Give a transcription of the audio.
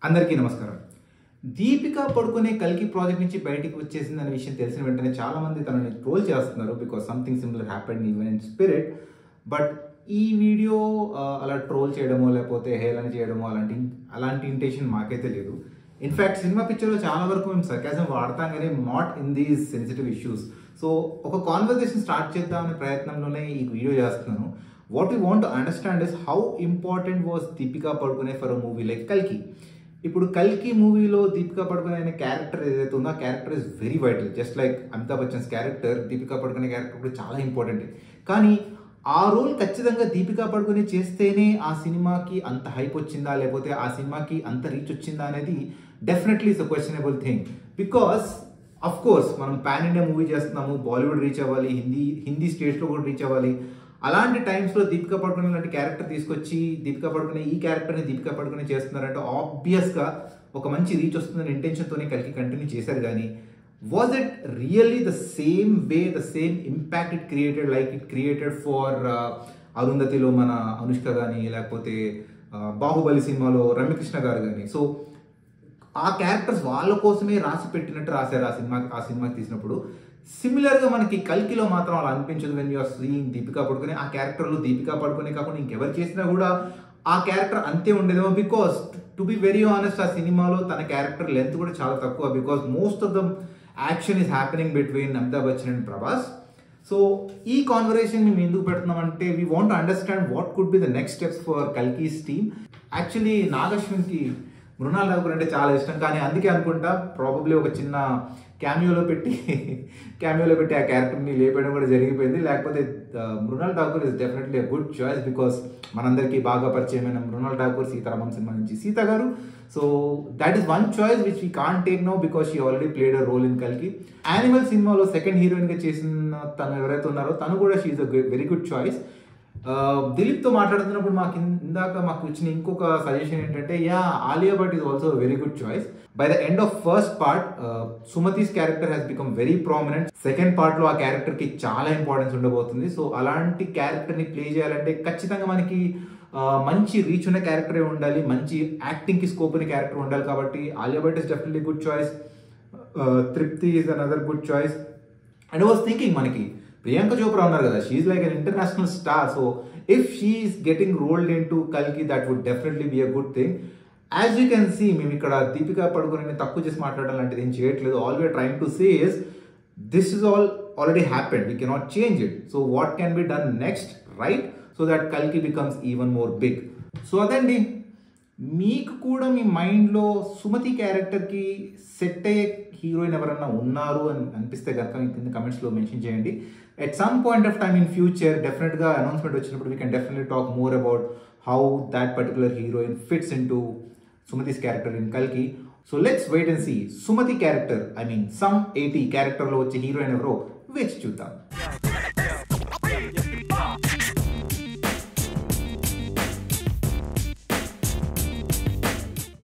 అందరికీ నమస్కారం. దీపికా పడుకునే కల్కి ప్రాజెక్ట్ నుంచి బయటికి వచ్చేసిందనే విషయం తెలిసిన వెంటనే చాలా మంది తనని ట్రోల్ చేస్తున్నారు because something similar happened even in spirit. But ఈ వీడియో అలా ట్రోల్ చేయడమో లేకపోతే హేళన చేయడమో అలాంటి ఇంటెన్షన్ మాకైతే లేదు. ఇన్ఫ్యాక్ట్ సినిమా పిక్చర్లో చాలా వరకు మేము సర్కాజం వాడతాం కానీ not in these sensitive issues. So ఒక కాన్వర్జేషన్ స్టార్ట్ చేద్దామనే ప్రయత్నంలోనే ఈ వీడియో చేస్తున్నాను. What you want to understand is how important was Deepika పడుకునే ఫర్ అ మూవీ లైక్ కల్కి. ఇప్పుడు కల్కి మూవీలో దీపికా పడుకునే అనే క్యారెక్టర్ ఏదైతే ఉందో ఆ character is very vital. Just like Amitabh Bachchan's character, Deepika పడుకునే క్యారెక్టర్ కూడా చాలా ఇంపార్టెంట్. కానీ ఆ రోల్ ఖచ్చితంగా దీపికా పడుకునే చేస్తేనే ఆ సినిమాకి అంత హైప్ వచ్చిందా లేకపోతే ఆ సినిమాకి అంత రీచ్ వచ్చిందా అనేది definitely is a questionable thing. Because of course మనం పాన్ ఇండియా మూవీ చేస్తున్నాము, బాలీవుడ్ రీచ్ అవ్వాలి, హిందీ స్టేట్స్లో కూడా రీచ్ అవ్వాలి. అలాంటి టైమ్స్లో దీపికా పడుకునే లాంటి క్యారెక్టర్ తీసుకొచ్చి దీపికా పడుకునే ఈ క్యారెక్టర్ని దీపికా పడుకునే చేస్తున్నారంటే ఆబ్వియస్గా ఒక మంచి రీచ్ వస్తుందని ఇంటెన్షన్తోనే కలిగి కంటిన్యూ చేశారు. కానీ was it really the same way, the same impact it created like it created for అరుంధతిలో మన అనుష్క కానీ లేకపోతే బాహుబలి సినిమాలో రమ్యకృష్ణ గారు కానీ? సో ఆ క్యారెక్టర్స్ వాళ్ళ కోసమే రాసి పెట్టినట్టు రాశారు ఆ సినిమాకి తీసినప్పుడు. సిమిలర్గా మనకి కల్కిలో మాత్రం అలా అనిపించదు. వెన్ యూఆర్ సీయింగ్ దీపికా పడుకునే ఆ క్యారెక్టర్లో దీపికా పడుకునే కాకుండా ఇంకెవరు చేసినా కూడా ఆ క్యారెక్టర్ అంతే ఉండేదేమో. Because to be very honest ఆ సినిమాలో తన క్యారెక్టర్ లెంత్ కూడా చాలా తక్కువ. Because most of the action is happening between Amitabh Bachchan and Prabhas. So ఈ కాన్వర్సేషన్ మేము ఎందుకు పెడుతున్నామంటే we want understand what could be the next steps for Kalki's team. Actually నాగశ్విన్కి మృణాల్ ఠాకూర్ అంటే చాలా ఇష్టం, కానీ అందుకే అనుకుంటా ప్రాబబ్లీ ఒక చిన్న క్యామియోలో పెట్టి ఆ క్యారెక్టర్ని లేపేయడం కూడా జరిగిపోయింది. లేకపోతే Mrunal Thakur is definitely a good choice because మనందరికీ బాగా పరిచయమైన మృణాల్ ఠాకూర్ సీతారామం సినిమా నుంచి సీత గారు. So that is one choice which we can't take no because she already played a role in కల్కి. యానిమల్ సినిమాలో సెకండ్ హీరోయిన్గా చేసిన తను ఎవరైతే ఉన్నారో తను కూడా she is a very good choice. దిలీప్తో మాట్లాడుతున్నప్పుడు మాకు ఇచ్చిన ఇంకొక సజెషన్ ఏంటంటే Alia Bhatt is also very good choice. By the end of first part Sumathi's character has become very prominent. Second పార్ట్లో ఆ క్యారెక్టర్కి చాలా ఇంపార్టెన్స్ ఉండబోతుంది. సో అలాంటి క్యారెక్టర్ని ప్లే చేయాలంటే ఖచ్చితంగా మనకి మంచి రీచ్ ఉన్న క్యారెక్టరే ఉండాలి, మంచి యాక్టింగ్కి స్కోప్ ఉన్న క్యారెక్టర్ ఉండాలి. కాబట్టి Alia Bhatt is definitely good choice. Tripti is another good choice. And was thinking మనకి ప్రియాంక చోప్రా ఉన్నారు కదా, she's like an international star. So if she's getting rolled into కల్కి that would definitely be a good thing. As you can see మేము ఇక్కడ దీపికా పడుకునే తక్కువ చేసి మాట్లాడడం లాంటిది ఏం చేయట్లేదు. All we're trying to say is this is already happened, we cannot change it. So what can be done next, right? So that కల్కి becomes even more big. So అదండి, మీకు కూడా మీ మైండ్లో సుమతి క్యారెక్టర్కి సెట్ అయ్యే హీరోయిన్ ఎవరన్నా ఉన్నారు అని అనిపిస్తే కనుక కింద కమెంట్స్లో మెన్షన్ చేయండి. At some point of time in future డెఫినెట్గా అనౌన్స్మెంట్ వచ్చినప్పుడు we can definitely talk more about how that particular heroine fits into Sumathi's character in కల్కి. So let's wait and see Sumathi character, I mean some 80 క్యారెక్టర్లో వచ్చే heroine ఎవరో వేచి చూద్దాం.